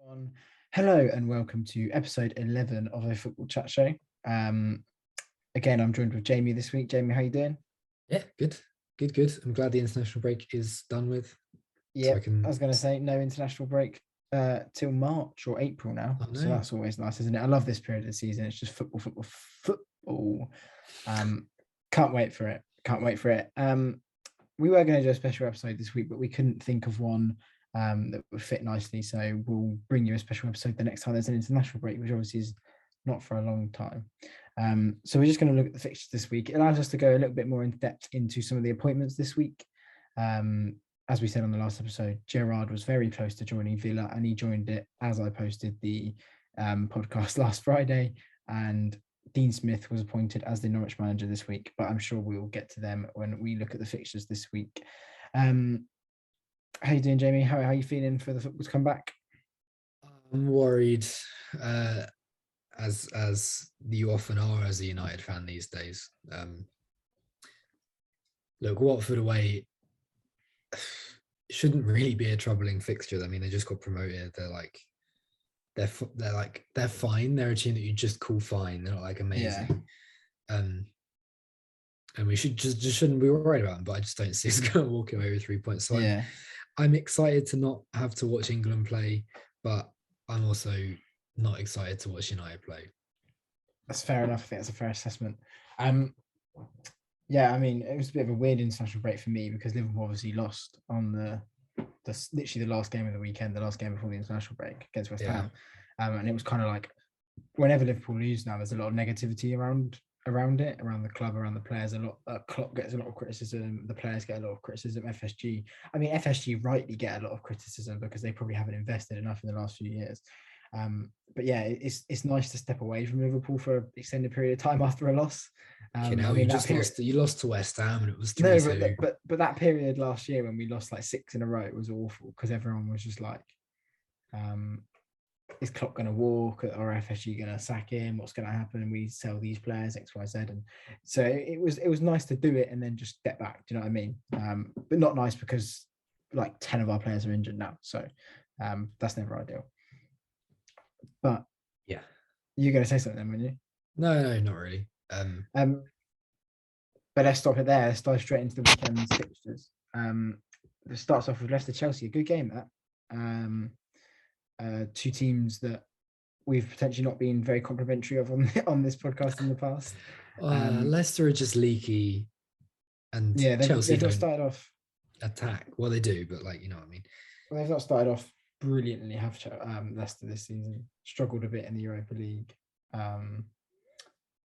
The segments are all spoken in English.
everyone. Hello and welcome to episode 11 of a football chat show. Again, I'm joined with Jamie this week. Jamie, how you doing? Yeah, good. I'm glad the international break is done with. Yeah, I was going to say no international break till March or April now. Oh, no. So that's always nice, isn't it? I love this period of the season. It's just football. Can't wait for it. We were going to do a special episode this week, but we couldn't think of one that would fit nicely. So we'll bring you a special episode the next time there's an international break, which obviously is not for a long time. So we're just going to look at the fixtures this week. It allows us to go a little bit more in depth into some of the appointments this week. As we said on the last episode, Gerrard was very close to joining Villa, and he joined it as I posted the podcast last Friday. And Dean Smith was appointed as the Norwich manager this week, but I'm sure we will get to them when we look at the fixtures this week. How you doing, Jamie? How are you feeling for the football to come back? I'm worried, as you often are as a United fan these days. Look, Watford away shouldn't really be a troubling fixture. I mean, they just got promoted. They're fine. They're a team that you just call fine. They're not like amazing. Yeah. And we shouldn't be worried about them. But I just don't see us going to walk away with 3 points. So yeah. I'm excited to not have to watch England play, but I'm also not excited to watch United play. That's fair enough. I think that's a fair assessment. Yeah, I mean, it was a bit of a weird international break for me because Liverpool obviously lost on the literally the last game of the weekend, the last game before the international break against West Ham. And it was kind of like whenever Liverpool lose now, there's a lot of negativity around the club, around the players. Klopp gets a lot of criticism, the players get a lot of criticism. FSG rightly get a lot of criticism because they probably haven't invested enough in the last few years. But yeah, it's nice to step away from Liverpool for an extended period of time after a loss. You lost to West Ham and it was 3-2. No, but that period last year when we lost like 6 in a row, it was awful because everyone was just like, is Klopp going to walk or FSG going to sack him? What's going to happen? And we sell these players X, Y, Z. And so it was nice to do it and then just step back. Do you know what I mean? But not nice because like 10 of our players are injured now. So that's never ideal. But yeah, you're going to say something then, weren't you? No, not really. But let's stop it there. Let's dive straight into the weekend's fixtures. It starts off with Leicester Chelsea, a good game that. Two teams that we've potentially not been very complimentary of on this podcast in the past. Leicester are just leaky, and Chelsea they've not started off attack. Well, they do, but like you know what I mean. Well, they've not started off brilliantly. Have Leicester this season struggled a bit in the Europa League,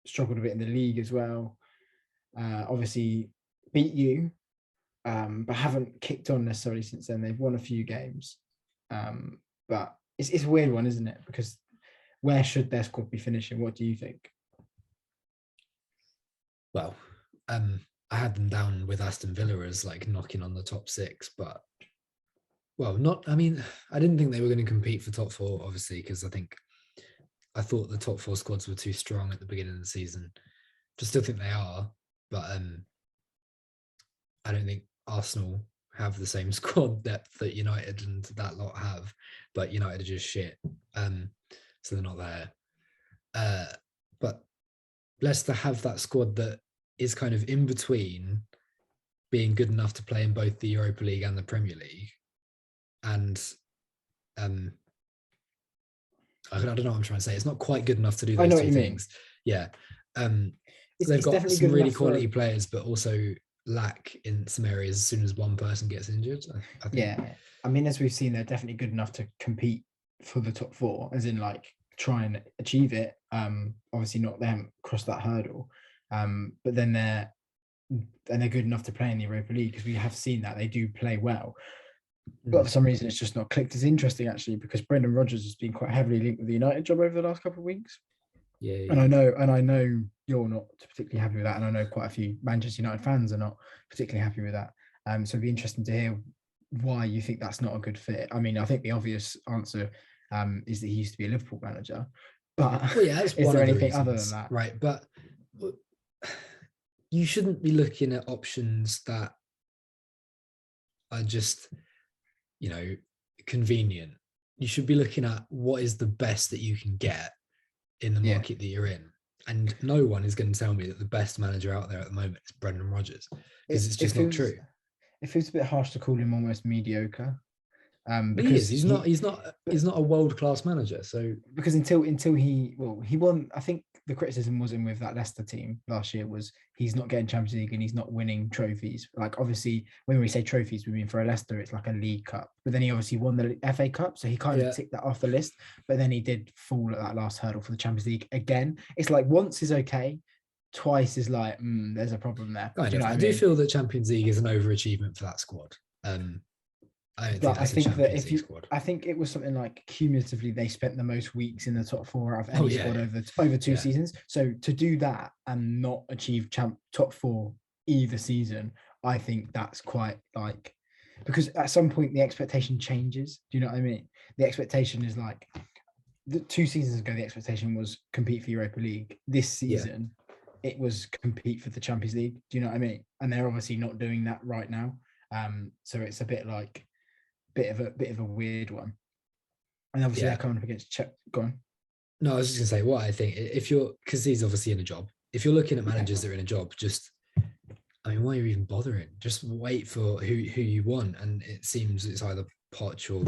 struggled a bit in the league as well. Obviously beat you, but haven't kicked on necessarily since then. They've won a few games. But it's a weird one, isn't it? Because where should their squad be finishing? What do you think? Well, I had them down with Aston Villa as like knocking on the top 6, but I didn't think they were going to compete for top 4, obviously, because I thought the top 4 squads were too strong at the beginning of the season. Just still think they are, but I don't think Arsenal have the same squad depth that United and that lot have, but United are just shit, so they're not there. But Leicester have that squad that is kind of in between being good enough to play in both the Europa League and the Premier League, and I don't know what I'm trying to say. It's not quite good enough to do those two things. Yeah, they've got some really quality players, but also lack in some areas as soon as one person gets injured. I think. Yeah, I mean, as we've seen, they're definitely good enough to compete for the top 4, as in like try and achieve it. Obviously not, they haven't crossed that hurdle, but then they're good enough to play in the Europa League because we have seen that they do play well. But for some reason, it's just not clicked. It's interesting actually because Brendan Rodgers has been quite heavily linked with the United job over the last couple of weeks. Yeah. And I know you're not particularly happy with that, and I know quite a few Manchester United fans are not particularly happy with that. So it'd be interesting to hear why you think that's not a good fit. I mean, I think the obvious answer is that he used to be a Liverpool manager, but that's is there anything other than that? Right, but you shouldn't be looking at options that are just, convenient. you should be looking at what is the best that you can get in the market that you're in. And no one is going to tell me that the best manager out there at the moment is Brendan Rodgers, because it's just not true. It feels a bit harsh to call him almost mediocre. Because he's not a world-class manager. So because until he won, I think the criticism was in with that Leicester team last year was he's not getting Champions League and he's not winning trophies. Like obviously when we say trophies, we mean for a Leicester it's like a League Cup, but then he obviously won the FA Cup, so he kind of ticked that off the list. But then he did fall at that last hurdle for the Champions League again. It's like once is okay, twice is like there's a problem there. I do feel that Champions League is an overachievement for that squad. I think it was something like cumulatively they spent the most weeks in the top four out of any squad over two seasons. So to do that and not achieve top four either season, I think that's quite like, because at some point the expectation changes. Do you know what I mean? The expectation is like 2 seasons ago, the expectation was compete for Europa League. This season, it was compete for the Champions League. Do you know what I mean? And they're obviously not doing that right now. So it's a bit like bit of a weird one. And obviously they're coming up against go on. No, I was just gonna say what I think, if you're, because he's obviously in a job, if you're looking at managers that are in a job, just, I mean, why are you even bothering? Just wait for who you want, and it seems it's either Poch or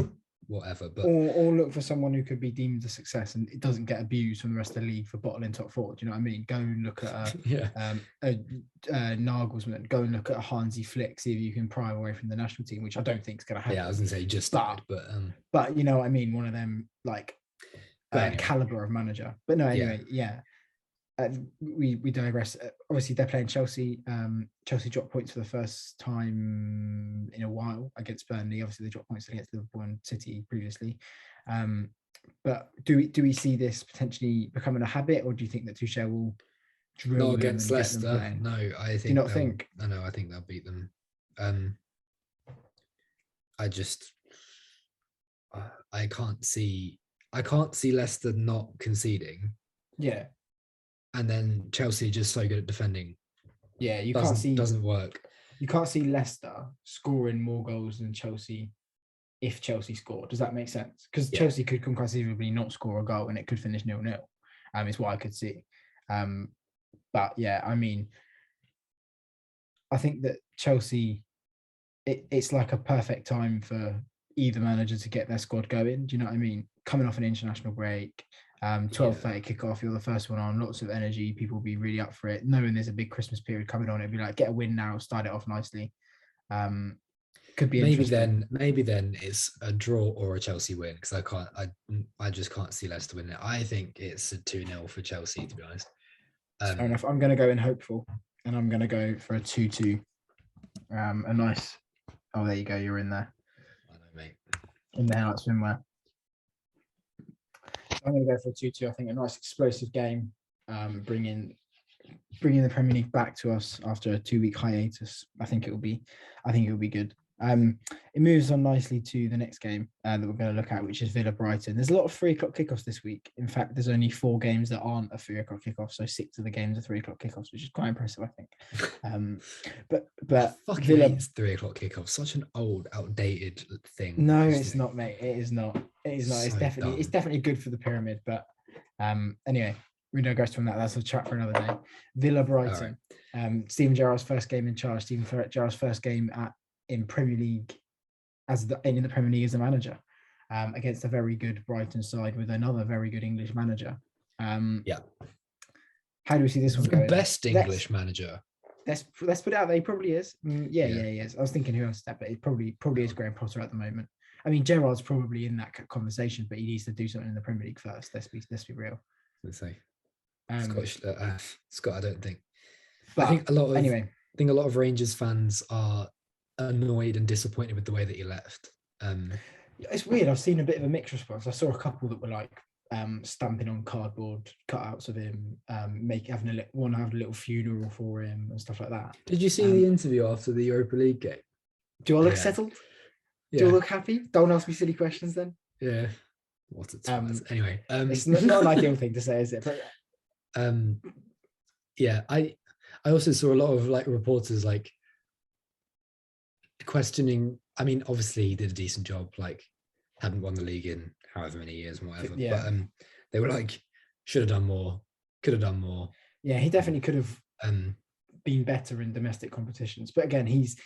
whatever, but or look for someone who could be deemed a success and it doesn't get abused from the rest of the league for bottling top four. Do you know what I mean? Go and look at Nagelsmann. Go and look at a Hansi Flick. See if you can pry away from the national team, which I don't think is going to happen. Yeah, I was going to say just started, but you know what I mean. One of them like caliber of manager. But no, anyway, we digress. Obviously, they're playing Chelsea. Chelsea dropped points for the first time in a while against Burnley. Obviously, they dropped points against Liverpool and City previously. But do we see this potentially becoming a habit, or do you think that Tuchel will drill not against Leicester? No, I think. Do you not think? No, I think they'll beat them. I can't see Leicester not conceding. Yeah. And then Chelsea just so good at defending. Yeah, doesn't work. You can't see Leicester scoring more goals than Chelsea if Chelsea score. Does that make sense? Because Chelsea could conceivably not score a goal and it could finish 0-0. It's what I could see. But yeah, I mean, I think that Chelsea, it's like a perfect time for either manager to get their squad going. Do you know what I mean? Coming off an international break, 12:30 kickoff, you're the first one on, lots of energy, people will be really up for it, knowing there's a big Christmas period coming on. It'd be like, get a win now, start it off nicely. Could be maybe then it's a draw or a Chelsea win, because I just can't see Leicester win it. I think it's a 2-0 for Chelsea, to be honest. Fair enough. I'm going to go in hopeful, and I'm going to go for a 2-2. A nice, there you go, you're in there. I know, mate. In the highlight swimwear. I'm going to go for a 2-2. I think a nice explosive game, bringing the Premier League back to us after a 2-week hiatus. I think it will be good. It moves on nicely to the next game that we're going to look at, which is Villa Brighton. There's a lot of 3 o'clock kickoffs this week. In fact, there's only 4 games that aren't a 3 o'clock kickoff, so 6 of the games are 3 o'clock kickoffs, which is quite impressive, I think. But Villa, 3 o'clock kickoff, such an old, outdated thing. No, it's not, mate. It is not. It's definitely good for the pyramid. But anyway, we digress from that. That's a chat for another day. Villa Brighton. Right. Steven Gerrard's first game in charge. Steven Gerrard's first game in Premier League in the Premier League as a manager, against a very good Brighton side with another very good English manager. How do we see this one going? The best English manager. Let's put it out there. He probably is. He is. I was thinking who else is that, but it probably is Graham Potter at the moment. I mean, Gerrard's probably in that conversation, but he needs to do something in the Premier League first. Let's be real. Let's say Scott, I don't think. But I think a lot of Rangers fans are annoyed and disappointed with the way that he left. It's weird. I've seen a bit of a mixed response. I saw a couple that were like stamping on cardboard cutouts of him, want to have a little funeral for him and stuff like that. Did you see the interview after the Europa League game? Do I look settled? Do I look happy? Don't ask me silly questions then. Yeah. What a time. Anyway, it's not an ideal thing to say, is it? But I also saw a lot of like reporters like questioning. I mean, obviously he did a decent job. Like, hadn't won the league in however many years and whatever. Yeah. But they were like, should have done more, could have done more. Yeah, he definitely could have been better in domestic competitions. But again, he's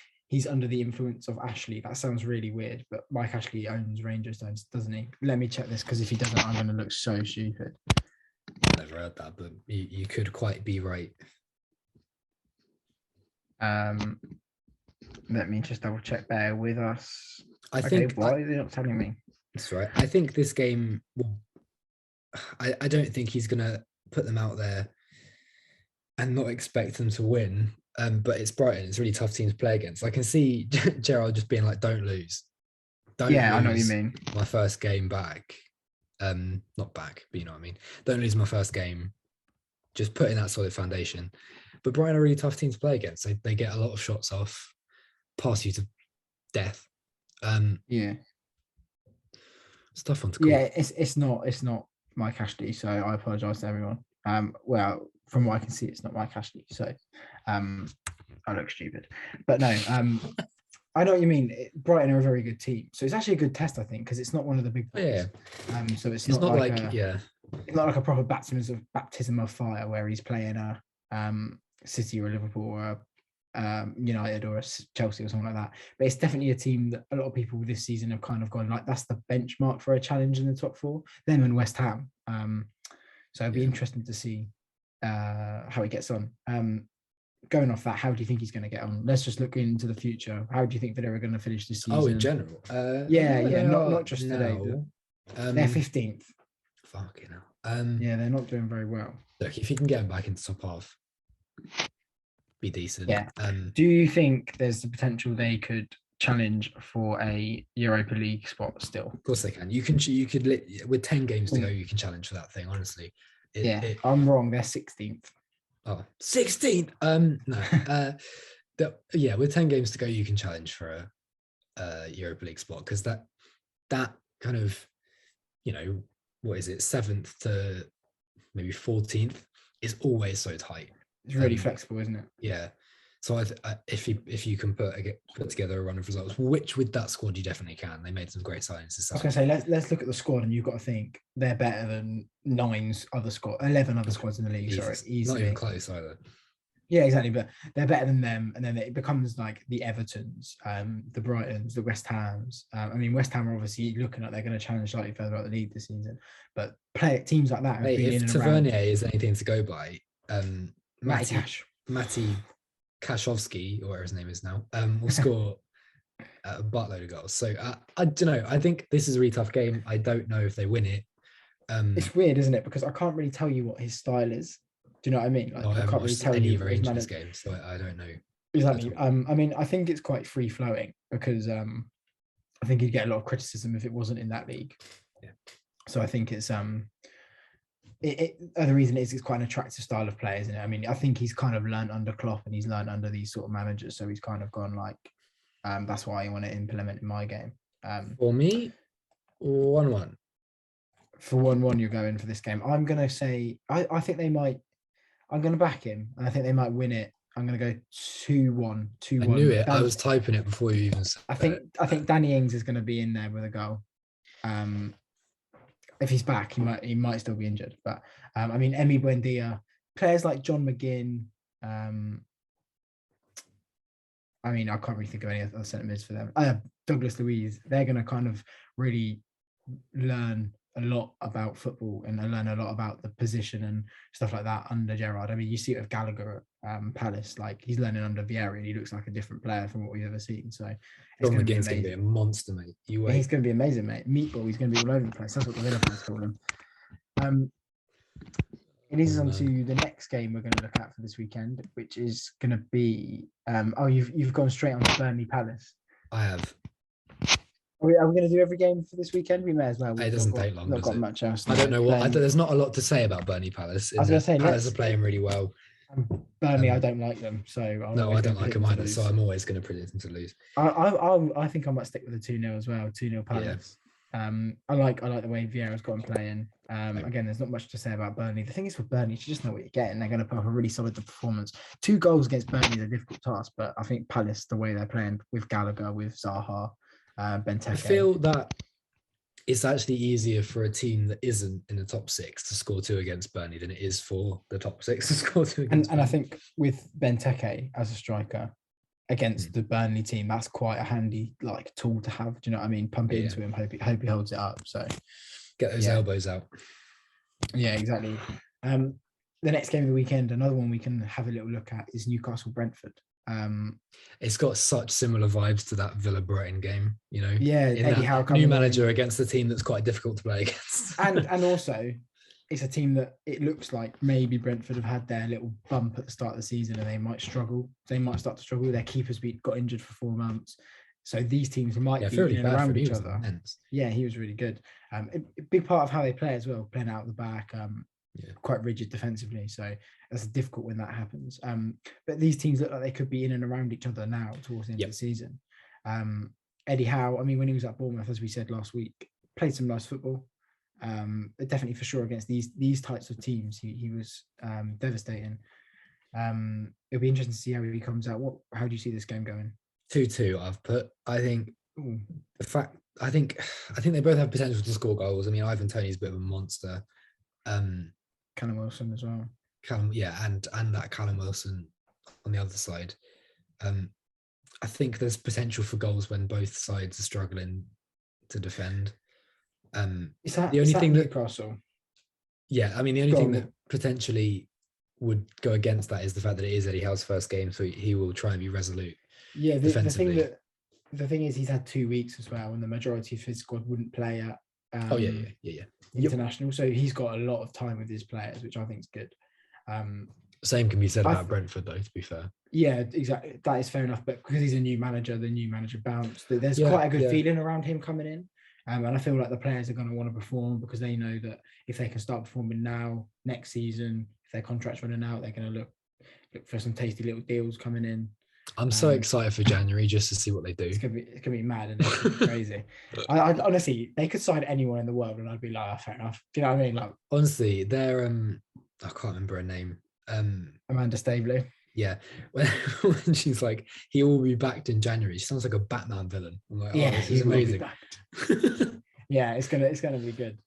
under the influence of Ashley. That sounds really weird, but Mike Ashley owns Rangers, doesn't he? Let me check this, because if he doesn't, I'm going to look so stupid. I've never heard that, but you could quite be right. Let me just double check. Bear with us. I think. Why are they not telling me? That's right. I think this game. I don't think he's going to put them out there and not expect them to win. But it's Brighton. It's a really tough team to play against. I can see Gerrard just being like, "Don't lose." Don't lose I know what you mean. My first game back. Not back, but you know what I mean. Don't lose my first game. Just put in that solid foundation. But Brighton are a really tough team to play against. They get a lot of shots off, pass you to death. Yeah. It's tough one to call. Yeah, it's not Mike Ashley, so I apologise to everyone. Well, from what I can see, it's not Mike Ashley, so I look stupid. But no, I know what you mean. Brighton are a very good team, so it's actually a good test, I think, because it's not one of the big boys. Yeah. So it's not like it's not like a proper baptism of fire where he's playing a City or Liverpool or United or a Chelsea or something like that. But it's definitely a team that a lot of people this season have kind of gone like, that's the benchmark for a challenge in the top four. Them and West Ham. So it'll be interesting to see how he gets on. Going off that, how do you think he's going to get on? Let's just look into the future. How do you think Villa are going to finish this season? Oh, in general? Not just today. They're 15th. Fucking hell. Yeah, they're not doing very well. Look, if you can get them back into top half, be decent. Yeah. Do you think there's the potential they could challenge for a Europa League spot still? Of course they can. You could with 10 games to go, you can challenge for that thing, honestly. I'm wrong. They're 16th. Oh, 16th. No. With 10 games to go, you can challenge for a Europa League spot, because that kind of, what is it, 7th to maybe 14th is always so tight. It's really flexible, isn't it? Yeah. So if you can put together a run of results, which with that squad you definitely can. They made some great signings this summer. I was going to say, let's look at the squad, and you've got to think they're better than 11 other squads in the league. Easily. Not even close either. Yeah, exactly. But they're better than them, and then it becomes like the Evertons, the Brightons, the West Hams. West Ham are obviously looking like they're going to challenge slightly further out the league this season. But teams like that have been in and Tavernier around. is anything to go by, Matty Kashowski, or whatever his name is now, will score a buttload of goals. So I don't know. I think this is a really tough game. I don't know if they win it. It's weird, isn't it? Because I can't really tell you what his style is. Do you know what I mean? Like, I can't really tell any you Rangers games, so I don't know. Exactly. I think it's quite free flowing, because I think he'd get a lot of criticism if it wasn't in that league. Yeah. So I think it's the reason is it's quite an attractive style of play, isn't it? I think he's kind of learned under Klopp, and he's learned under these sort of managers. So he's kind of gone like, that's why I want to implement in my game. For me, 1-1. For 1-1, you're going for this game. I'm going to say, I think they might. I'm going to back him, and I think they might win it. I'm going to go 2-1. 2-1. I knew it. I was typing it before you even said it. I think Danny Ings is going to be in there with a goal. If he's back, he might still be injured. But Emi Buendia, players like John McGinn. I can't really think of any other centre mids for them. Douglas Luiz. They're going to kind of really learn a lot about football and learn a lot about the position and stuff like that under Gerrard. You see it with Gallagher at Palace. Like, he's learning under Vieira, and he looks like a different player from what we've ever seen. So John McGinn's going to be a monster, mate. He's going to be amazing, mate. Meatball. He's going to be all over the place. That's what the Villa fans call him. It leads us on to the next game we're going to look at for this weekend, which is going to be. You've gone straight on to Burnley Palace. I have. Are we going to do every game for this weekend? We may as well. It doesn't take long. Not got much else. I don't know what. There's not a lot to say about Burnley Palace. I was going to say Palace are playing really well. Burnley, I don't like them, so I don't like them either. So I'm always going to predict them to lose. I think I might stick with the 2-0 as well. 2-0 Palace. Yeah. I like the way Vieira's got him playing. Again, there's not much to say about Burnley. The thing is with Burnley, you just know what you're getting. They're going to put up a really solid performance. 2 goals against Burnley is a difficult task, but I think Palace, the way they're playing with Gallagher, with Zaha, Benteke. I feel that it's actually easier for a team that isn't in the top 6 to score 2 against Burnley than it is for the top 6 to score 2 against And I Burnley. think with Benteke as a striker against the Burnley team, that's quite a handy like tool to have. Do you know what I mean? Pump it into him, hope he holds it up. So get those elbows out. Yeah, exactly. The next game of the weekend, another one we can have a little look at is Newcastle Brentford. It's got such similar vibes to that Villa Brighton game, you know. Yeah, Eddie Howe new manager against a team that's quite difficult to play against. and also it's a team that it looks like maybe Brentford have had their little bump at the start of the season and they might struggle. They might start to struggle. Their keeper's got injured for 4 months. So these teams might be in and around each other. Immense. Yeah, he was really good. A big part of how they play as well, playing out of the back, quite rigid defensively. So that's difficult when that happens. But these teams look like they could be in and around each other now towards the end of the season. Eddie Howe, I mean, when he was at Bournemouth, as we said last week, played some nice football. Definitely for sure against these types of teams, he was devastating. It'll be interesting to see how he comes out. How do you see this game going? 2-2 I've put. I think I think they both have potential to score goals. I mean, Ivan Toney's a bit of a monster. Callum Wilson as well. And that Callum Wilson on the other side. I think there's potential for goals when both sides are struggling to defend. Is that the only thing that Newcastle? Yeah, I mean the only thing that potentially would go against that is the fact that it is Eddie Howe's first game, so he will try and be resolute. Yeah, the thing is he's had 2 weeks as well, and the majority of his squad wouldn't play at international, so he's got a lot of time with his players, which I think is good. Same can be said about Brentford, though. To be fair, yeah, exactly, that is fair enough. But because he's a new manager, the new manager bounced. There's quite a good feeling around him coming in, and I feel like the players are going to want to perform because they know that if they can start performing now, next season, if their contract's running out, they're going to look for some tasty little deals coming in. I'm so excited for January just to see what they do. It's gonna be mad and it's crazy. I honestly, they could sign anyone in the world, and I'd be like, fair enough. Do you know what I mean? Like, honestly, they're I can't remember her name. Amanda Staveley. Yeah, when she's like, he will be backed in January. She sounds like a Batman villain. I'm like, this is amazing. Yeah, it's gonna be good.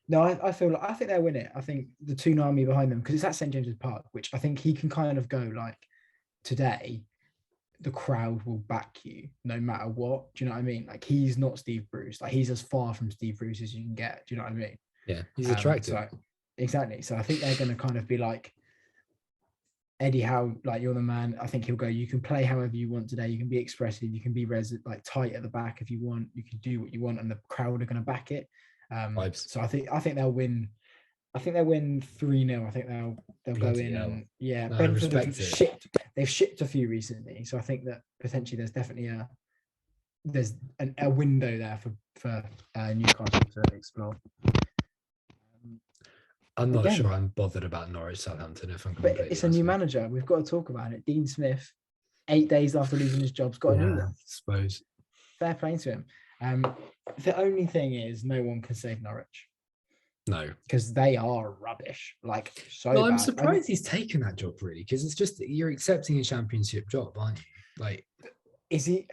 No, I think they'll win it. I think the Toonami behind them, because it's at St James's Park, which I think he can kind of go like, today the crowd will back you no matter what. Do you know what I mean? Like, he's not Steve Bruce. Like, he's as far from Steve Bruce as you can get. Do you know what I mean? Yeah, he's attractive. Exactly. So I think they're going to kind of be like, Eddie Howe, like, you're the man. I think he'll go, you can play however you want today. You can be expressive. You can be tight at the back if you want. You can do what you want, and the crowd are going to back it. So I think they'll win. I think they'll win 3-0. I think they'll go in and Brentford they've shipped a few recently, so I think that potentially there's definitely a window there for Newcastle to explore. I'm not sure I'm bothered about Norwich Southampton if I'm completely honest. It's a new manager. We've got to talk about it. Dean Smith, 8 days after losing his job's got a new one. I suppose. Fair play to him. The only thing is, no one can save Norwich. No, because they are rubbish. Like, so well, I'm surprised he's taken that job, really, because it's just you're accepting a championship job, aren't you? Like, is he?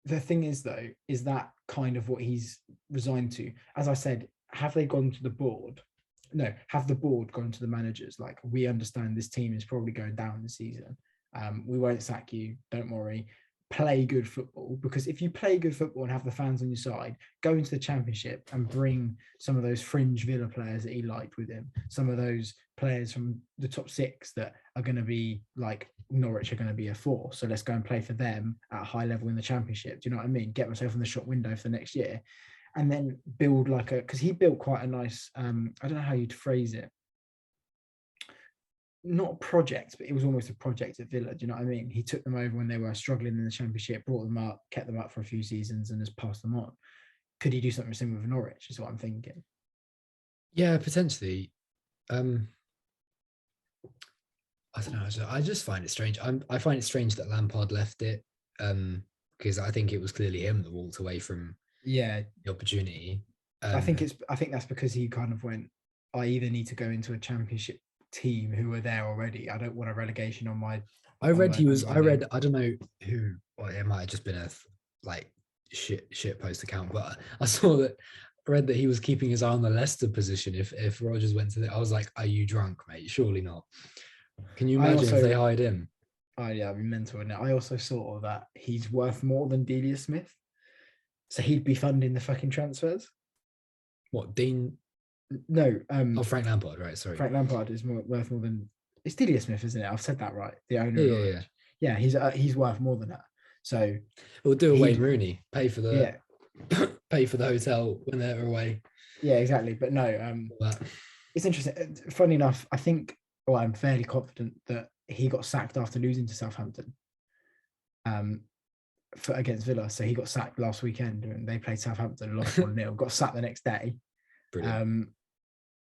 The thing is, though, is that kind of what he's resigned to? As I said, have they gone to the board? No, have the board gone to the managers? Like, we understand this team is probably going down this season. We won't sack you. Don't worry. Play good football, because if you play good football and have the fans on your side, go into the championship and bring some of those fringe Villa players that he liked with him, some of those players from the top 6 that are going to be like Norwich are going to be a force. So let's go and play for them at a high level in the championship. Do you know what I mean? Get myself in the shop window for the next year, and then build because he built quite a nice, I don't know how you'd phrase it. Not a project, but it was almost a project at Villa. Do you know what I mean? He took them over when they were struggling in the championship, brought them up, kept them up for a few seasons, and has passed them on. Could he do something similar with Norwich? Is what I'm thinking. Yeah, potentially. I don't know. I just find it strange. I find it strange that Lampard left it, because I think it was clearly him that walked away from the opportunity. I think that's because he kind of went, I either need to go into a championship team who are there already. I don't want a relegation on my. I read I don't know who. Well, it might have just been shit post account, but I read that he was keeping his eye on the Leicester position if Rodgers went to it. I was like, are you drunk, mate? Surely not. Can you imagine if they hired him? Oh yeah, I'd be mental in it. I also saw that he's worth more than Delia Smith, so he'd be funding the fucking transfers. What, Dean? No, Frank Lampard, right? Sorry, Frank Lampard is worth more than it's Delia Smith, isn't it? I've said that right. The owner. Yeah. He's worth more than that. So we'll do a Wayne Rooney, pay for the hotel when they're away. Yeah, exactly. But no, it's interesting. Funny enough, I think, I'm fairly confident that he got sacked after losing to Southampton against Villa. So he got sacked last weekend and they played Southampton, lost 1-0, got sacked the next day. Brilliant.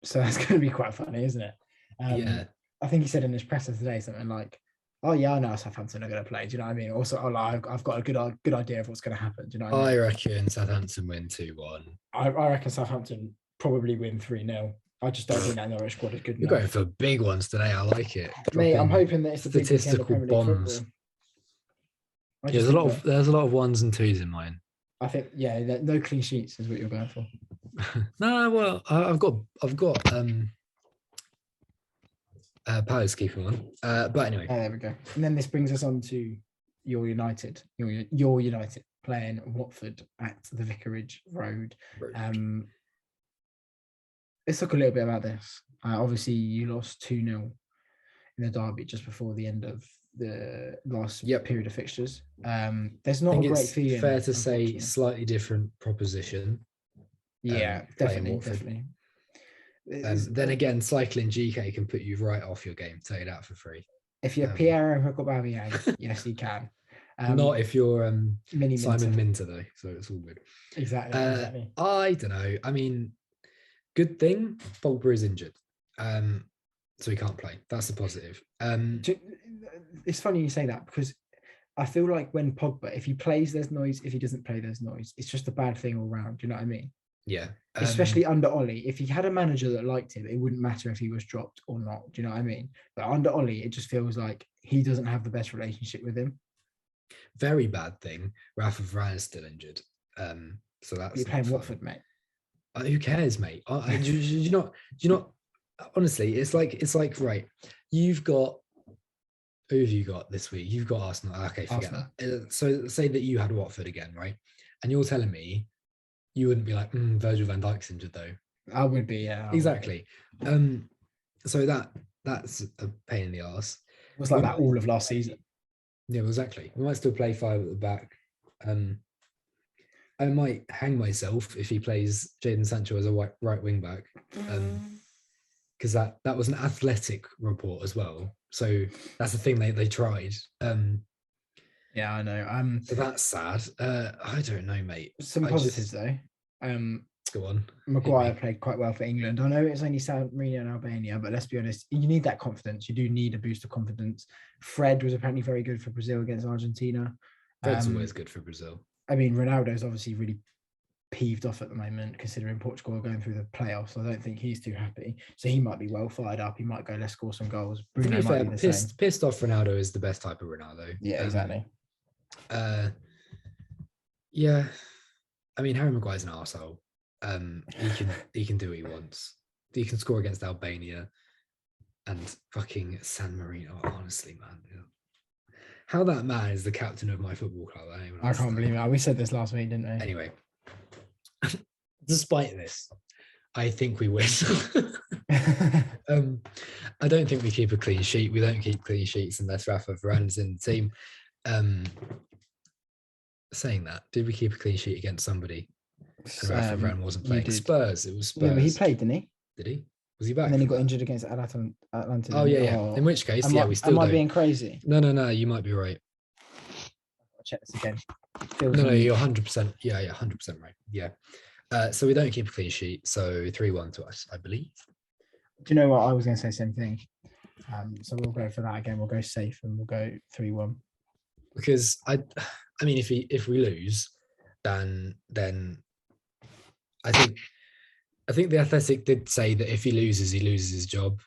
So that's going to be quite funny, isn't it? Yeah. I think he said in his presser today something like, "Oh yeah, I know Southampton are going to play." Do you know what I mean? Also, I've got a good idea of what's going to happen. Do you know what I mean? I reckon Southampton win 2-1. I reckon Southampton probably win 3-0. I just don't think that Norwich squad is good enough. You're going for big ones today. I like it. Mate, I'm hoping that it's a statistical bombs. There's a lot of 1s and 2s in mine. I think no clean sheets is what you're going for. No, well, I've got Palace keeping one. But anyway. There we go. And then this brings us on to your United. Your United playing Watford at the Vicarage Road. Let's talk a little bit about this. Obviously, you lost 2-0 in the derby just before the end of the last period of fixtures. There's not a great feeling. Fair to say, slightly different proposition. Yeah, definitely. Then again, cycling GK can put you right off your game. Tell you that for free. If you're Pierre Aubameyang, yes, you can. Not if you're Simon Minter. Minter though. So it's all good. Exactly. I don't know. I mean, good thing Pogba is injured, so he can't play. That's a positive. It's funny you say that because I feel like when Pogba, if he plays, there's noise. If he doesn't play, there's noise. It's just a bad thing all round. Do you know what I mean? Yeah. Especially under Ollie. If he had a manager that liked him, it wouldn't matter if he was dropped or not. Do you know what I mean? But under Ollie, it just feels like he doesn't have the best relationship with him. Very bad thing. Rafa Varane is still injured. So that's you're playing Watford, mate. Who cares, mate? Do you not? Honestly, it's like right. You've got who have you got this week? You've got Arsenal. Okay, forget that. So say that you had Watford again, right? And you're telling me you wouldn't be like, Virgil van Dijk's injured though. I would be, yeah. Exactly. So that's a pain in the arse. It was like that all of last season. Yeah, exactly. We might still play 5 at the back. I might hang myself if he plays Jadon Sancho as a right wing back, because that was an athletic report as well. So that's the thing they tried. Yeah, I know. So that's sad. I don't know, mate. Some positives though. Go on. Maguire played quite well for England. I know it's only San Marino and Albania, but let's be honest, you need that confidence. You do need a boost of confidence. Fred was apparently very good for Brazil against Argentina. Fred's always good for Brazil. I mean, Ronaldo's obviously really peeved off at the moment, considering Portugal are going through the playoffs. I don't think he's too happy. So he might be well fired up. He might go, let's score some goals. Bruno to be fair, might be the same. Pissed off Ronaldo is the best type of Ronaldo. Yeah, exactly. Yeah. I mean, Harry Maguire's an arsehole. He can do what he wants. He can score against Albania and fucking San Marino. Honestly, man. Yeah. How that man is the captain of my football club. I can't believe it. We said this last week, didn't we? Anyway, despite this, I think we win. I don't think we keep a clean sheet. We don't keep clean sheets unless Rafa Varane's in the team. Saying that, did we keep a clean sheet against somebody? And Rafa Varane wasn't playing. Spurs. It was Spurs. Yeah, but he played, didn't he? Did he? Was he back? And then he got injured against Atlanta. Oh yeah. In which case, we still. Am I being crazy? No. You might be right. I'll check this again. No, you're 100%. Yeah, 100% right. Yeah. So we don't keep a clean sheet. So 3-1 to us, I believe. Do you know what? I was going to say the same thing. So we'll go for that again. We'll go safe and we'll go 3-1. Because I mean, if we lose, then I think the Athletic did say that if he loses his job.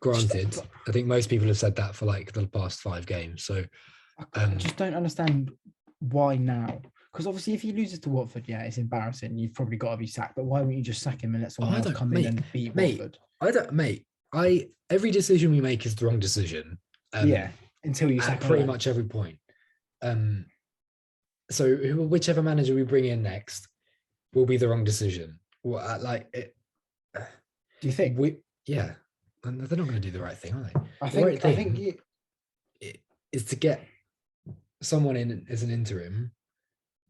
Granted, I think most people have said that for like the past 5 games. So I just don't understand why now. because obviously if he loses to Watford, yeah, it's embarrassing. You've probably got to be sacked. But why wouldn't you just sack him and let someone else come in and beat Watford? Every decision we make is the wrong decision. Until you sack pretty much every point. So whichever manager we bring in next will be the wrong decision. Well, do you think? Yeah, and they're not going to do the right thing, are they? I think is to get someone in as an interim,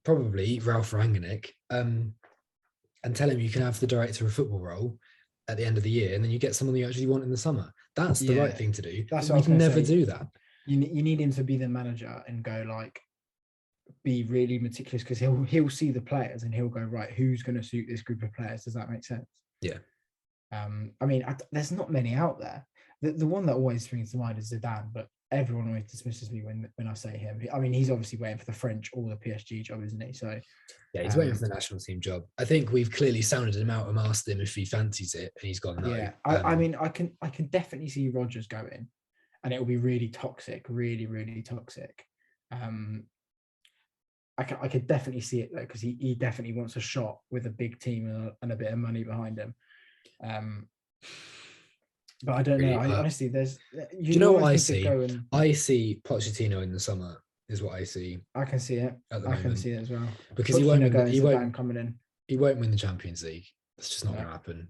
probably Ralph Rangnick, and tell him you can have the director of football role at the end of the year, and then you get someone you actually want in the summer. That's the right thing to do. We can never do that. You need him to be the manager and go be really meticulous, because he'll see the players and he'll go, right, who's going to suit this group of players? Does that make sense? Yeah. There's not many out there. The one that always springs to mind is Zidane, but everyone always dismisses me when I say him. I mean, he's obviously waiting for the French or the PSG job, isn't he? So yeah, he's waiting for the national team job. I think we've clearly sounded him out and asked him if he fancies it, and he's gone no. Yeah, I can definitely see Rodgers going, and it will be really toxic, really, really toxic. I could definitely see it though, because he definitely wants a shot with a big team and a bit of money behind him. But I don't know. Honestly, there's. Do you know what I see? I see Pochettino in the summer. Is what I see. I can see it. I can see it as well. Because he won't coming in. He won't win the Champions League. That's just not going to happen.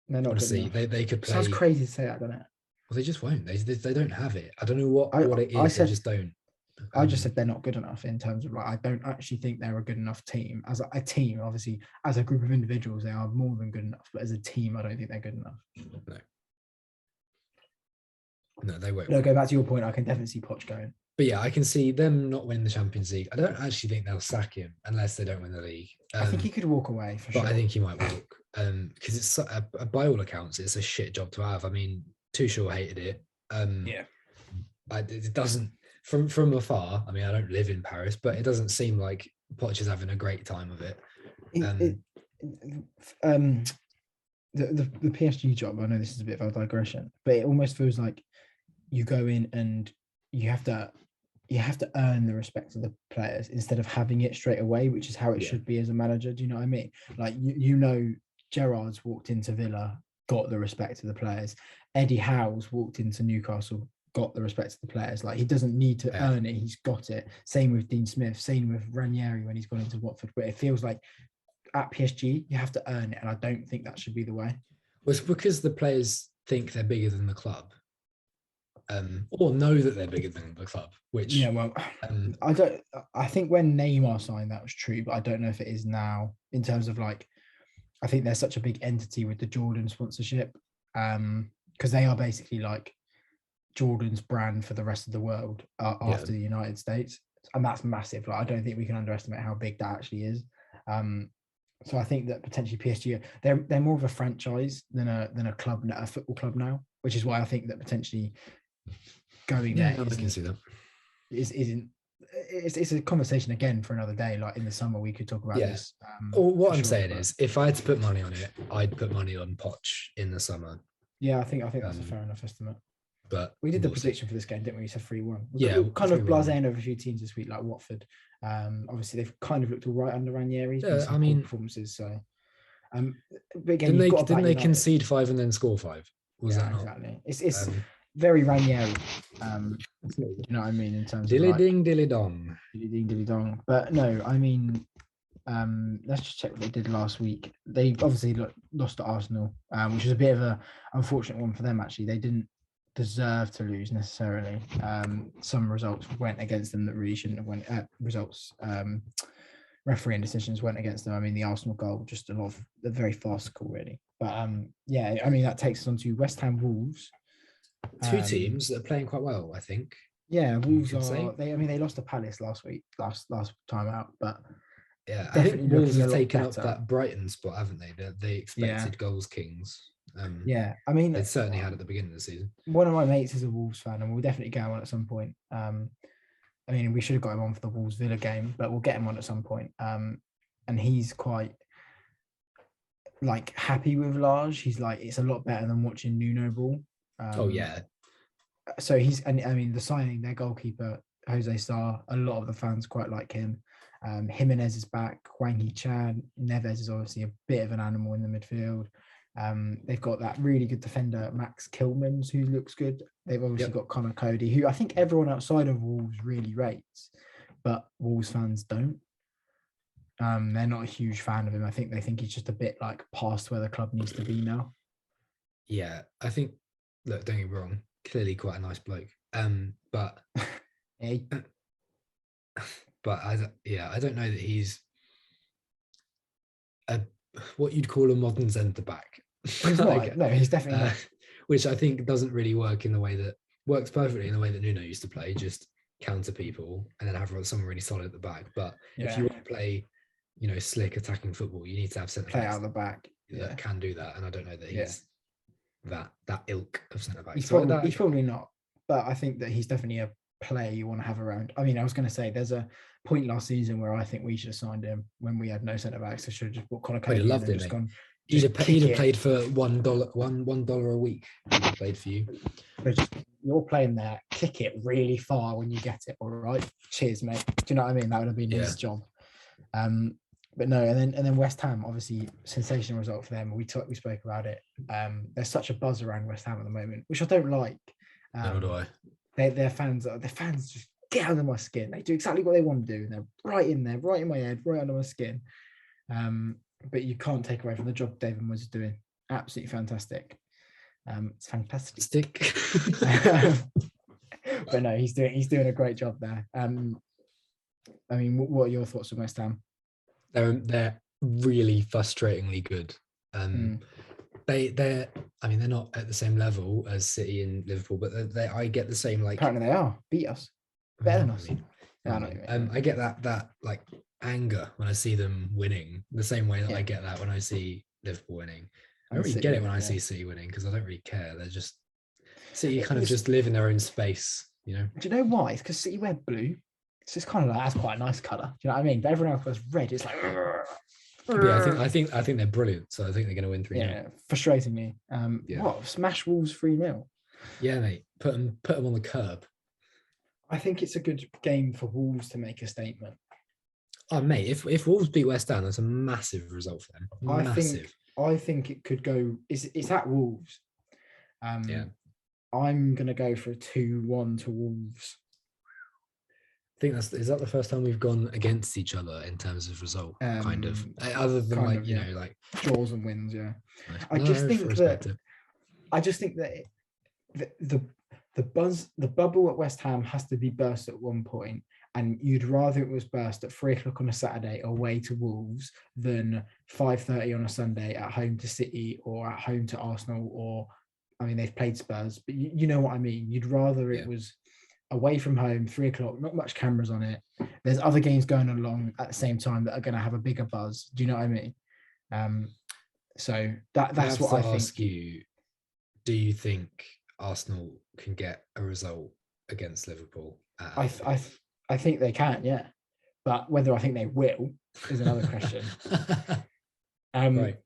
They're not. Honestly, they could play. Sounds crazy to say that, doesn't it? Well, they just won't. They don't have it. I don't know what it is. They just don't. I just said they're not good enough in terms of I don't actually think they're a good enough team. As a team, obviously, as a group of individuals, they are more than good enough. But as a team, I don't think they're good enough. No, they won't. No, go back to your point. I can definitely see Poch going. But yeah, I can see them not winning the Champions League. I don't actually think they'll sack him unless they don't win the league. I think he could walk away for sure. But I think he might walk because it's by all accounts, it's a shit job to have. I mean, Tuchel hated it. It doesn't. From afar, I mean, I don't live in Paris, but it doesn't seem like Poch is having a great time of it. The PSG job, I know this is a bit of a digression, but it almost feels like you go in and you have to earn the respect of the players instead of having it straight away, which is how it should be as a manager. Do you know what I mean? Like, Gerrard's walked into Villa, got the respect of the players. Eddie Howe's walked into Newcastle, got the respect of the players. Like, he doesn't need to earn it, he's got it. Same with Dean Smith, same with Ranieri when he's gone into Watford. But it feels like at PSG you have to earn it, and I don't think that should be the way. Well, it's because the players think they're bigger than the club, or know that they're bigger than the club. Which I think when Neymar signed, that was true, but I don't know if it is now, in terms of I think there's such a big entity with the Jordan sponsorship, because they are basically like Jordan's brand for the rest of the world after the United States, and that's massive. I don't think we can underestimate how big that actually is. So I think that potentially PSG, they're more of a franchise than a club, a football club now, which is why I think that potentially going there. I can see that. It's a conversation again for another day. Like in the summer, we could talk about this. What I'm saying is, if I had to put money on it, I'd put money on Poch in the summer. Yeah, I think that's a fair enough estimate. But we did the prediction for this game, didn't we? We said 3-1. Yeah, kind of blasé over a few teams this week, like Watford. Obviously, they've kind of looked all right under Ranieri. Yeah, I mean, performances. So, but again, didn't they concede 5 and then score 5? Was that not? Exactly. It's very Ranieri. You know what I mean, in terms dilly of ding dilly dong. Dilly ding dilly dong. But no, I mean, let's just check what they did last week. They obviously lost to Arsenal, which was a bit of a unfortunate one for them. Actually, they didn't deserve to lose necessarily. Some results went against them that really shouldn't have went. Refereeing decisions went against them. I mean, the Arsenal goal, just a lot of very farcical, really. But I mean, that takes us on to West Ham Wolves. Two teams that are playing quite well, I think. Yeah, Wolves are. They lost to Palace last time out, but yeah, I think Wolves have taken up that Brighton spot, haven't they? The expected goals kings. I mean, they certainly had at the beginning of the season. One of my mates is a Wolves fan, and we'll definitely get him on at some point. I mean, we should have got him on for the Wolves Villa game, but we'll get him on at some point. And he's quite happy with Lage. He's like, it's a lot better than watching Nuno ball. So the signing, their goalkeeper Jose Sarr, a lot of the fans quite like him. Jimenez is back. Hwang Hee-chan. Neves is obviously a bit of an animal in the midfield. They've got that really good defender, Max Kilmans, who looks good. They've obviously got Connor Cody, who I think everyone outside of Wolves really rates, but Wolves fans don't. They're not a huge fan of him. I think they think he's just a bit like past where the club needs to be now. Yeah, I think, look, don't get me wrong, clearly quite a nice bloke. But Hey. But I don't know that he's what you'd call a modern centre back. He's not. No, he's definitely not. Which I think doesn't really work in the way that works perfectly in the way that Nuno used to play, just counter people and then have someone really solid at the back. But if you want to play, slick attacking football, you need to have centre backs play out the back that can do that. And I don't know that he's that ilk of centre back. He's probably not, but I think that he's definitely a player you want to have around. I mean, I was going to say there's a point last season where I think we should have signed him when we had no centre backs. I should have just bought Connor Cody. Loved it. He'd have played for $1 a week. He'd have played for you. You're playing there. Kick it really far when you get it. All right. Cheers, mate. Do you know what I mean? That would have been his job. But no, and then West Ham, obviously sensational result for them. We spoke about it. There's such a buzz around West Ham at the moment, which I don't like. Nor do I. Their fans just get under my skin. They do exactly what they want to do. They're right in there, right in my head, right under my skin. But you can't take away from the job David Moyes is doing. Absolutely fantastic. It's fantastic. But no, he's doing a great job there. I mean, what are your thoughts on West Ham? They're really frustratingly good. They're not at the same level as City and Liverpool, but I get the same apparently they are beat us better than us. I get that like anger when I see them winning, the same way that I get that when I see Liverpool winning. I don't really get it when I see City winning because I don't really care. They're just City kind of just live in their own space, Do you know why? It's because City wear blue. So it's kind of like that's quite a nice colour. Do you know what I mean? But everyone else wears red. It's like I think they're brilliant. So I think they're going to win 3-0. Yeah, frustratingly. What? Smash Wolves 3-0. Yeah, mate. Put them on the curb. I think it's a good game for Wolves to make a statement. Oh, mate, if Wolves beat West Ham, that's a massive result for them. Massive. I think it could go. It's at Wolves. I'm going to go for a 2-1 to Wolves. I think is that the first time we've gone against each other in terms of result, kind of, other than like draws and wins. Yeah, nice. I just think that the bubble at West Ham has to be burst at one point, and you'd rather it was burst at 3:00 on a Saturday away to Wolves than 5:30 on a Sunday at home to City or at home to Arsenal, or I mean they've played Spurs, but you know what I mean. You'd rather it was away from home, 3:00, not much cameras on it. There's other games going along at the same time that are going to have a bigger buzz. Do you know what I mean? So that's what I think. Ask you, do you think Arsenal can get a result against Liverpool? I think they can, yeah. But whether I think they will is another question. Right.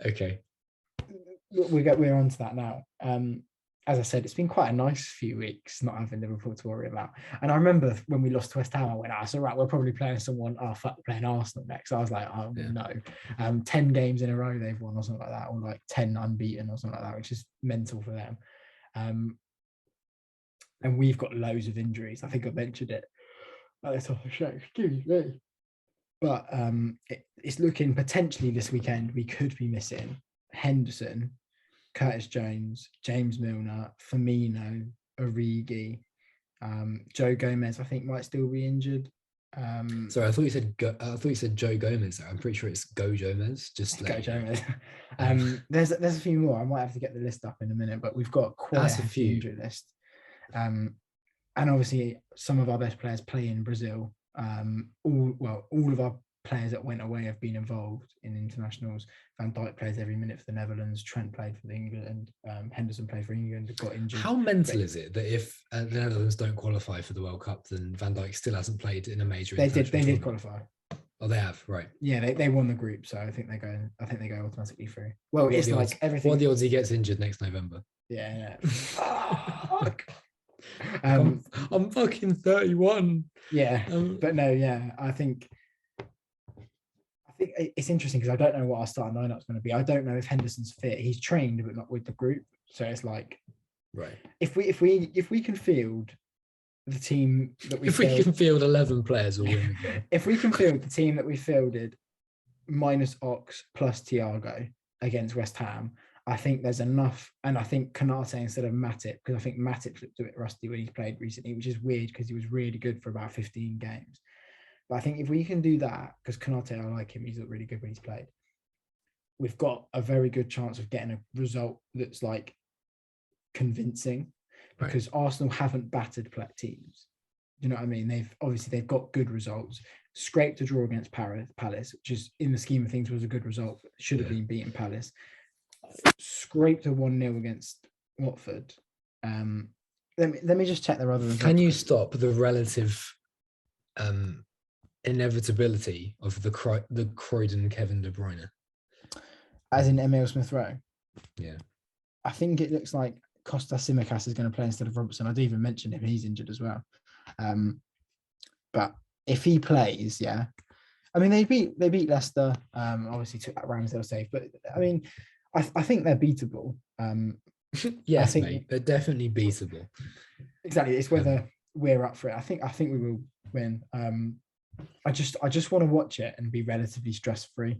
Okay. We're on to that now. As I said, it's been quite a nice few weeks not having Liverpool to worry about. And I remember when we lost to West Ham, I went, it's all right, we're probably playing someone, we're playing Arsenal next. I was like, no. 10 games in a row they've won or something like that, or like 10 unbeaten or something like that, which is mental for them. And we've got loads of injuries. I think I mentioned it at the top of the show. Excuse me. But it's looking potentially this weekend, we could be missing Henderson, Curtis Jones, James Milner, Firmino, Origi, Joe Gomez. I think might still be injured. Sorry, I thought you said Joe Gomez. I'm pretty sure it's Go Gomez. Just Go Gomez. There's a few more. I might have to get the list up in a minute, but we've got quite a few injury list. And obviously, some of our best players play in Brazil. All of our players that went away have been involved in internationals. Van Dijk plays every minute for the Netherlands. Trent played for England. Henderson played for England. Got injured. How mental is it that if the Netherlands don't qualify for the World Cup, then Van Dijk still hasn't played in a major? They did qualify. Oh, they have, right? Yeah, they won the group, so I think they go automatically through. Well, it's like everything. What are the odds he gets injured next November? Yeah. Fuck. I'm fucking 31. Yeah, but no, yeah, I think it's interesting because I don't know what our starting lineup's going to be. I don't know if Henderson's fit. He's trained, but not with the group. So it's like, right. If we can field the team that we can field 11 players, we'll win the game. If we can field the team that we fielded minus Ox plus Thiago against West Ham, I think there's enough. And I think Conte instead of Matip, because I think Matip looked a bit rusty when he played recently, which is weird because he was really good for about 15 games. But I think if we can do that, because Conte, I like him, he's looked really good when he's played. We've got a very good chance of getting a result that's like convincing, because Arsenal haven't battered teams. You know what I mean? They've got good results. Scraped a draw against Palace, which is in the scheme of things was a good result. Should have been beating Palace. Scraped a 1-0 against Watford. Let me just check their other results. Can you stop the relative inevitability of the Croydon Kevin De Bruyne? As in Emile Smith Rowe? Yeah. I think it looks like Kostas Tsimikas is going to play instead of Robertson. I'd even mentioned him. He's injured as well. But if he plays, yeah. I mean, they beat Leicester. Obviously took that Ramsdale save. But, I mean, I think they're beatable. Yes, mate. They're definitely beatable. Exactly. It's whether we're up for it. I think we will win. I just want to watch it and be relatively stress-free.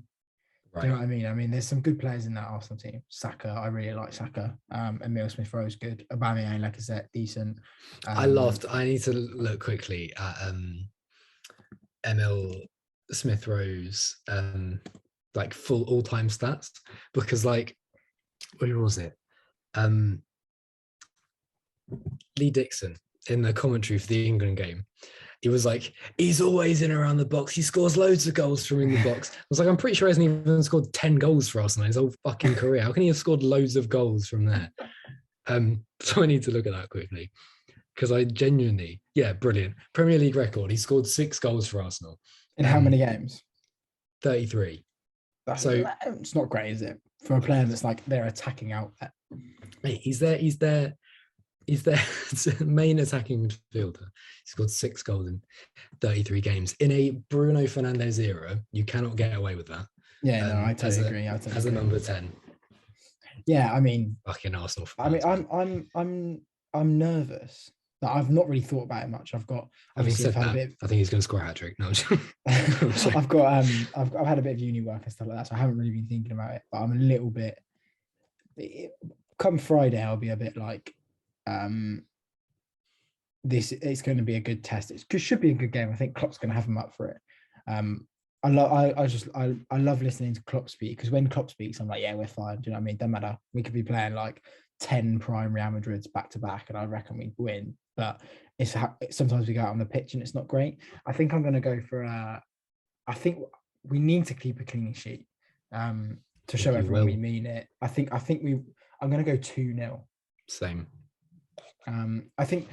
Right. Do you know what I mean? I mean, there's some good players in that Arsenal team. Saka, I really like Saka. Emile Smith Rowe's good. Aubameyang, Lacazette, decent. I need to look quickly at Emile Smith Rowe's like full all-time stats, because like, where was it? Lee Dixon in the commentary for the England game. He was like, he's always in around the box. He scores loads of goals from in the box. I was like, I'm pretty sure he hasn't even scored 10 goals for Arsenal in his whole fucking career. How can he have scored loads of goals from there? So I need to look at that quickly, because I genuinely, brilliant. Premier League record. He scored 6 goals for Arsenal. In how many games? 33. So it's not great, is it? For a player that's like they're attacking out. Mate, he's their main attacking midfielder. He scored 6 goals in 33 games. In a Bruno Fernandes era, you cannot get away with that. Yeah, no, I totally agree. As a number 10. Yeah, I mean, fucking Arsenal fans. I mean, I'm nervous. Like, I've not really thought about it much. I've said that, I think he's going to score a hat-trick. No, I've had a bit of uni work and stuff like that, so I haven't really been thinking about it. But I'm a little bit. Come Friday, I'll be a bit like, this. It's going to be a good test. It should be a good game. I think Klopp's going to have him up for it. I love listening to Klopp speak, because when Klopp speaks, I'm like, yeah, we're fine. Do you know what I mean? Doesn't matter. We could be playing like 10 prime Real Madrids back to back, and I reckon we'd win. But sometimes we go out on the pitch and it's not great. I think I'm going to go for I think we need to keep a clean sheet to show everyone we mean it. I'm going to go 2-0. Same. I think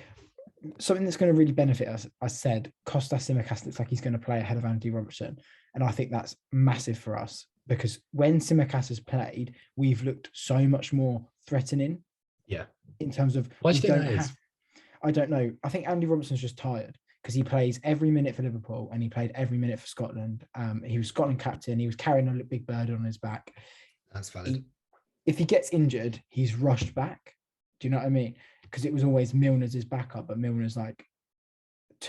something that's going to really benefit us, I said, Kostas Tsimikas looks like he's going to play ahead of Andy Robertson. And I think that's massive for us, because when Tsimikas has played, we've looked so much more threatening. Yeah. In terms of... Why do you think that is? I don't know. I think Andy Robertson's just tired, because he plays every minute for Liverpool and he played every minute for Scotland. He was Scotland captain. He was carrying a big burden on his back. That's valid. If he gets injured, he's rushed back. Do you know what I mean? Because it was always Milner's backup, but Milner's like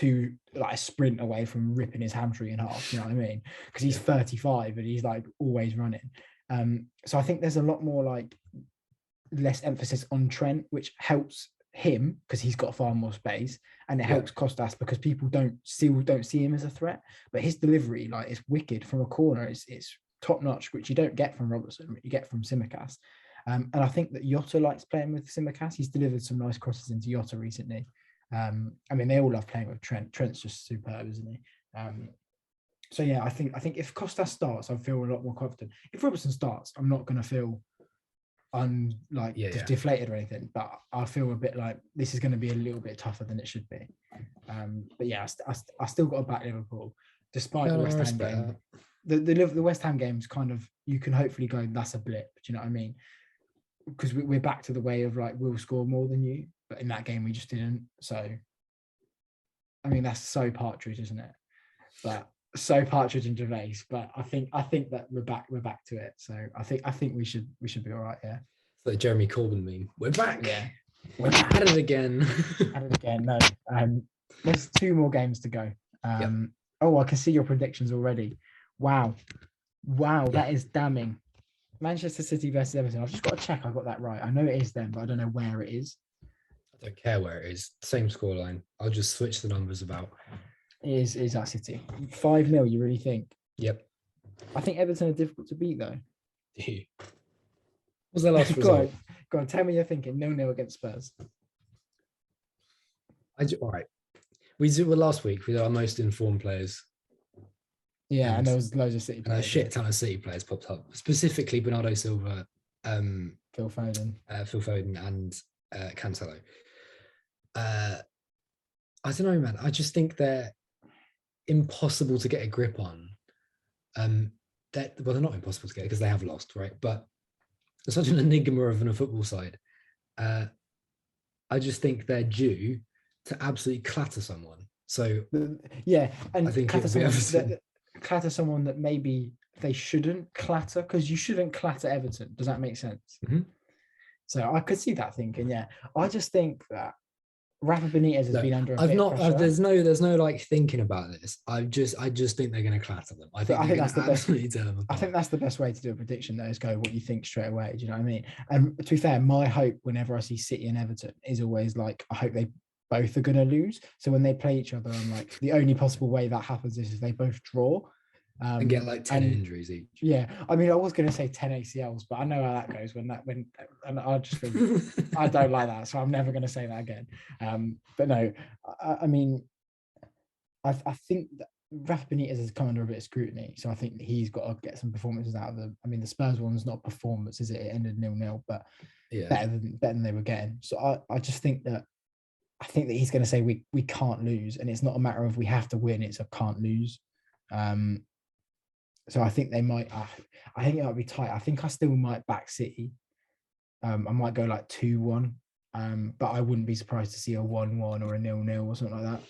a sprint away from ripping his hamstring in half. You know what I mean? Because he's 35 and he's like always running. So I think there's a lot more like less emphasis on Trent, which helps him because he's got far more space, and it helps Kostas because people don't see him as a threat. But his delivery, like, is wicked from a corner. It's top notch, which you don't get from Robertson, you get from Tsimikas. And I think that Jota likes playing with Tsimikas. He's delivered some nice crosses into Jota recently. I mean, they all love playing with Trent. Trent's just superb, isn't he? So yeah, I think if Kostas starts, I feel a lot more confident. If Robertson starts, I'm not going to feel deflated or anything, but I feel a bit like this is going to be a little bit tougher than it should be. But yeah, I still got to back Liverpool despite the West Ham game. The West Ham game is kind of, you can hopefully go, that's a blip. Do you know what I mean? Because we're back to the way of like, we'll score more than you, but in that game we just didn't. So I mean, that's so Partridge, isn't it? But so Partridge and Gervais, but I think that we're back to it. So I think we should be all right. Yeah. So Jeremy Corbyn meme. We're back. Yeah. We're at it again. At it again. No. There's 2 more games to go. Yep. Oh, I can see your predictions already. Wow, that is damning. Manchester City versus Everton. I've just got to check I got that right. I know it is them, but I don't know where it is. I don't care where it is. Same scoreline. I'll just switch the numbers about. It is at City. 5-0, you really think? Yep. I think Everton are difficult to beat, though. What's their last result? Go on, tell me you're thinking 0-0 against Spurs. All right. We did last week with our most informed players. Yeah, and there was loads of City players. And a shit ton of City players popped up. Specifically Bernardo Silva, Phil Foden, and Cancelo. I don't know, man. I just think they're impossible to get a grip on. They're not impossible to get because they have lost, right? But they're such an enigma of a football side. I just think they're due to absolutely clatter someone. So yeah, and I think clatter someone that maybe they shouldn't clatter, because you shouldn't clatter Everton. Does that make sense? Mm-hmm. So I could see that thinking. Yeah, I just think that Rafa Benitez has been under a bit of pressure. There's no like thinking about this. I just think they're going to clatter them. I think that's the best. I think that's the best way to do a prediction, though, is go what you think straight away. Do you know what I mean? And to be fair, my hope whenever I see City and Everton is always like, I hope they both are going to lose. So when they play each other, I'm like, the only possible way that happens is if they both draw. And get like 10 injuries each. Yeah, I mean, I was going to say 10 ACLs, but I know how that goes and I just think I don't like that, so I'm never going to say that again. But no, I mean, I think that Rafa Benitez has come under a bit of scrutiny, so I think that he's got to get some performances out of them. I mean, the Spurs one's not performance, is it? It ended 0-0, but yeah, better than they were getting. So I just think that he's going to say we can't lose, and it's not a matter of we have to win; it's a can't lose. So I think they might. I think it might be tight. I think I still might back City. I might go like 2-1, but I wouldn't be surprised to see a 1-1 or a 0-0 or something like that.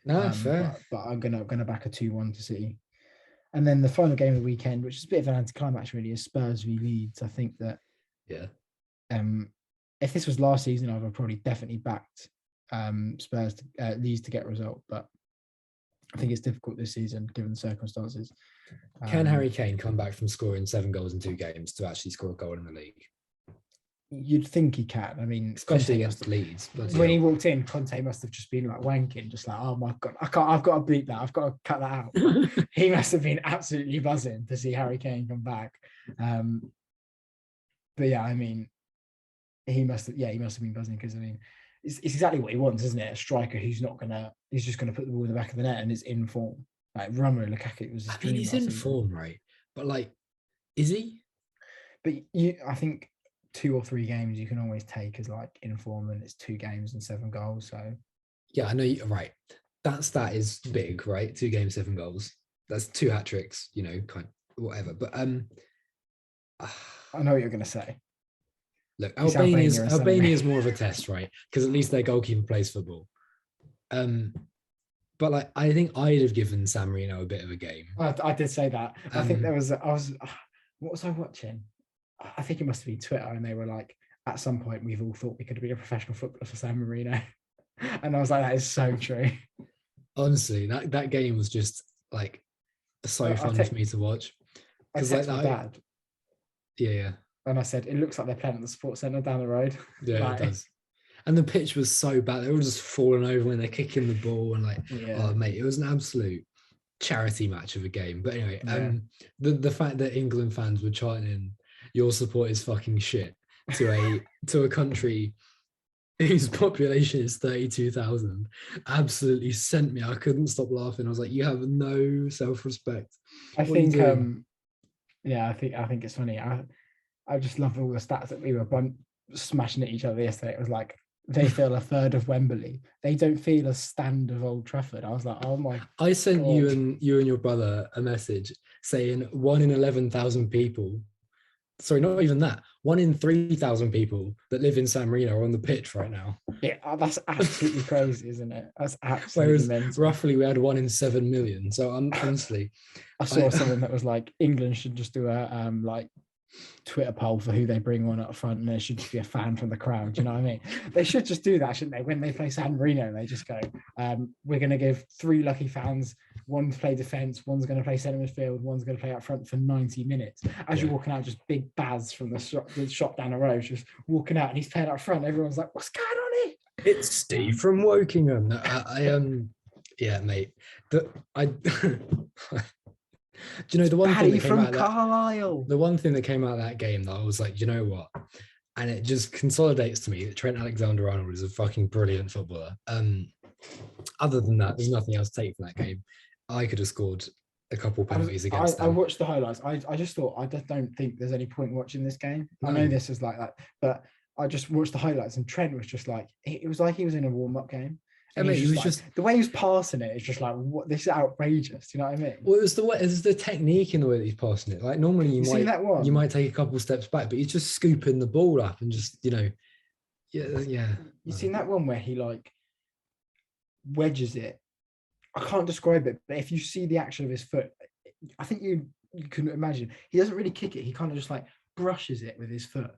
No, fair. But I'm gonna back a 2-1 to City. And then the final game of the weekend, which is a bit of an anticlimax, really, is Spurs v Leeds. I think that if this was last season, I would have probably definitely backed Spurs Leeds to get a result, but I think it's difficult this season given the circumstances. Can Harry Kane come back from scoring 7 goals in 2 games to actually score a goal in the league? You'd think he can. I mean, especially against Leeds. When he walked in, Conte must have just been like wanking, just like, oh my God, I've got to beat that. I've got to cut that out. He must have been absolutely buzzing to see Harry Kane come back. But yeah, I mean, he must have been buzzing, because I mean, it's exactly what he wants, isn't it? A striker who's just going to put the ball in the back of the net and is in form. Like Romelu Lukaku was. I mean, he's in form, right? But like, is he? But I think 2 or 3 games you can always take as like in form, and it's 2 games and 7 goals. So yeah, I know you're right. That is big, right? 2 games, 7 goals. That's 2 hat tricks, you know, kind of whatever. But I know what you're going to say. Look, Albania is more of a test, right? Because at least their goalkeeper plays football. But like, I think I'd have given San Marino a bit of a game. I did say that. I think what was I watching? I think it must have been Twitter, and they were like, at some point we've all thought we could have been a professional footballer for San Marino. And I was like, that is so true. Honestly, that game was just like so fun for me to watch. I texted my dad. Yeah. And I said, it looks like they're playing at the sports centre down the road. Yeah, it does. And the pitch was so bad. They were just falling over when they're kicking the ball. And like, oh, mate, it was an absolute charity match of a game. But anyway, the fact that England fans were chanting, your support is fucking shit, to a country whose population is 32,000 absolutely sent me. I couldn't stop laughing. I was like, you have no self-respect. I think it's funny. I just love all the stats that we were smashing at each other yesterday. It was like, they feel a third of Wembley. They don't feel a stand of Old Trafford. I was like, oh my I sent God. you and your brother a message saying 1 in 11,000 people sorry, not even that. 1 in 3,000 people that live in San Marino are on the pitch right now. Yeah, that's absolutely crazy, isn't it? That's absolutely Whereas mental. roughly we had 1 in 7 million. So honestly, I saw something that was like England should just do a like Twitter poll for who they bring on up front, and there should just be a fan from the crowd. Do you know what I mean? They should just do that, shouldn't they? When they play San Marino, they just go, we're going to give 3 lucky fans, one to play defence, one's going to play centre midfield, one's going to play up front for 90 minutes. As you're walking out, just big Baz from the shop down the road, just walking out, and he's playing up front. Everyone's like, what's going on here? it's Steve from Wokingham. Yeah, mate. Do you know the one thing that came out Carlisle? The one thing that came out of that game that I was like, you know what? And it just consolidates to me that Trent Alexander-Arnold is a fucking brilliant footballer. Other than that, there's nothing else to take from that game. I could have scored a couple penalties against them. I watched the highlights. I just thought, I just don't think there's any point watching this game. No. I know this is like that, but I just watched the highlights, and Trent was just like, it was like he was in a warm-up game. I mean, he was just the way he was passing it. It's just like, what? This is outrageous. You know what I mean? Well, it was the technique in the way that he's passing it. Like normally you might take a couple steps back, but he's just scooping the ball up and just yeah. You seen that one where he like wedges it? I can't describe it, but if you see the action of his foot, I think you can imagine he doesn't really kick it. He kind of just like brushes it with his foot.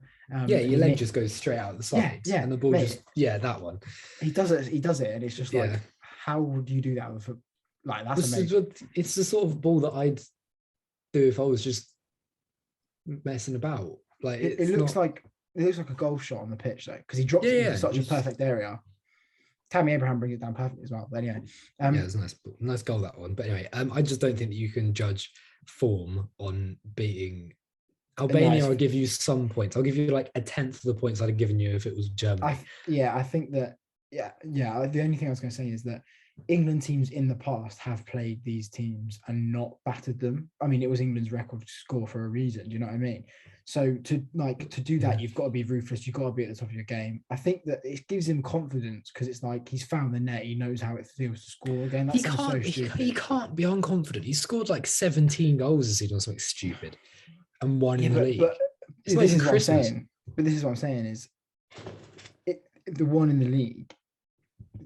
Your leg just goes straight out the side. Yeah, and the ball that one. He does it, and it's just like, how would you do that with a like that's amazing. It's the sort of ball that I'd do if I was just messing about. Like it looks like a golf shot on the pitch though, because he drops it into such a perfect area. Tammy Abraham brings it down perfectly as well. But anyway, it's a nice goal, that one. But anyway, I just don't think that you can judge form on beating Albania. I'll give you some points. I'll give you like 1/10 of the points I'd have given you if it was Germany. I think that the only thing I was going to say is that England teams in the past have played these teams and not battered them. I mean, it was England's record score for a reason. Do you know what I mean? So to do that, you've got to be ruthless. You've got to be at the top of your game. I think that it gives him confidence because it's like he's found the net. He knows how it feels to score again. He can't be unconfident. He scored like 17 goals this season or something stupid, and won in the league. But this is what I'm saying. But this is what I'm saying is, the one in the league,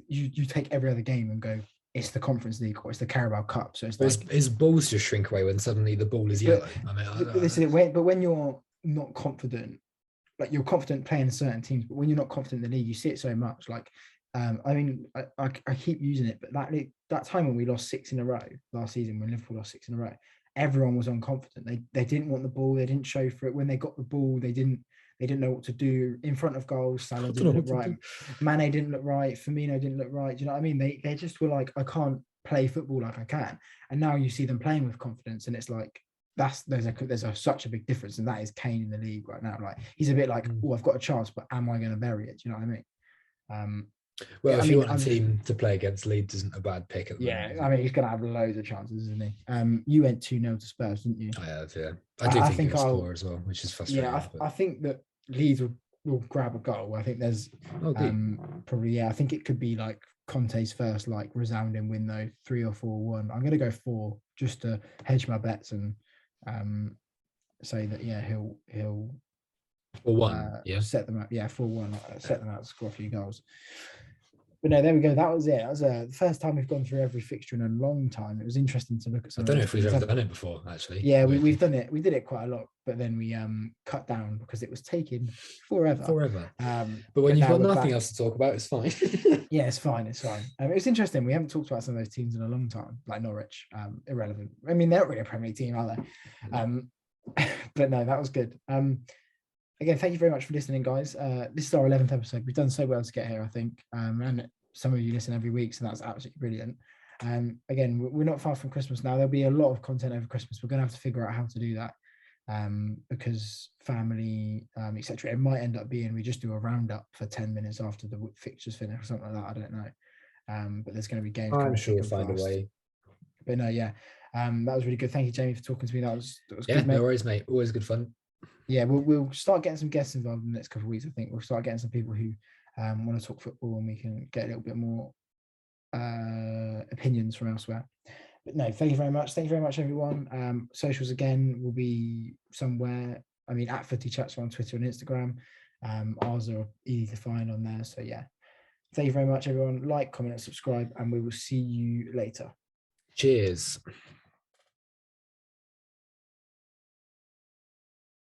you take every other game and go, it's the Conference League or it's the Carabao Cup. So it's like his balls just shrink away when suddenly the ball is yellow. But when you're not confident, like you're confident playing certain teams, but when you're not confident in the league, you see it so much. Like, I keep using it, but that time when we lost 6 in a row last season, when Liverpool lost 6 in a row, everyone was unconfident. They didn't want the ball. They didn't show for it. When they got the ball, they didn't know what to do in front of goals. Salah didn't look right. Mane didn't look right. Firmino didn't look right. Do you know what I mean? They just were like, I can't play football like I can. And now you see them playing with confidence, and it's like there's such a big difference, and that is Kane in the league right now. Like he's a bit like, I've got a chance, but am I going to bury it? Do you know what I mean? If you want a team to play against, Leeds isn't a bad pick at the moment. I mean, he's going to have loads of chances, isn't he? You went 2-0 to Spurs, didn't you? I have, yeah. I think he'll score as well, which is frustrating. Yeah, I think that Leeds will grab a goal. I think there's probably, I think it could be like Conte's first like resounding win though, 3 or 4-1. I'm going to go 4 just to hedge my bets and say that he'll 4-1, set them up. 4-1, set them out to score a few goals. But no, there we go. That was it. That was the first time we've gone through every fixture in a long time. It was interesting to look at some. I don't know if we've ever done it before, actually. Yeah, we've done it. We did it quite a lot, but then we cut down because it was taking forever. But when you've got nothing else to talk about, it's fine. Yeah, it's fine. It was interesting. We haven't talked about some of those teams in a long time, like Norwich. Irrelevant. I mean, they're not really a Premier League team, are they? But no, that was good. Again, thank you very much for listening, guys. This is our 11th episode. We've done so well to get here, I think. And some of you listen every week, so that's absolutely brilliant. Again, we're not far from Christmas now. There'll be a lot of content over Christmas. We're going to have to figure out how to do that because family, etc. It might end up being we just do a roundup for 10 minutes after the fixtures finish or something like that. I don't know. But there's going to be games. I'm sure we'll find a way. But no, that was really good. Thank you, Jamie, for talking to me. That was good, mate. No worries, mate. Always good fun. Yeah, we'll start getting some guests involved in the next couple of weeks. I think we'll start getting some people who want to talk football, and we can get a little bit more opinions from elsewhere. But no, thank you very much. Thank you very much, everyone. Socials again will be somewhere I mean, at Footy Chats on Twitter and Instagram. Ours are easy to find on there. So yeah, thank you very much, everyone. Like, comment, and subscribe, and we will see you later. Cheers.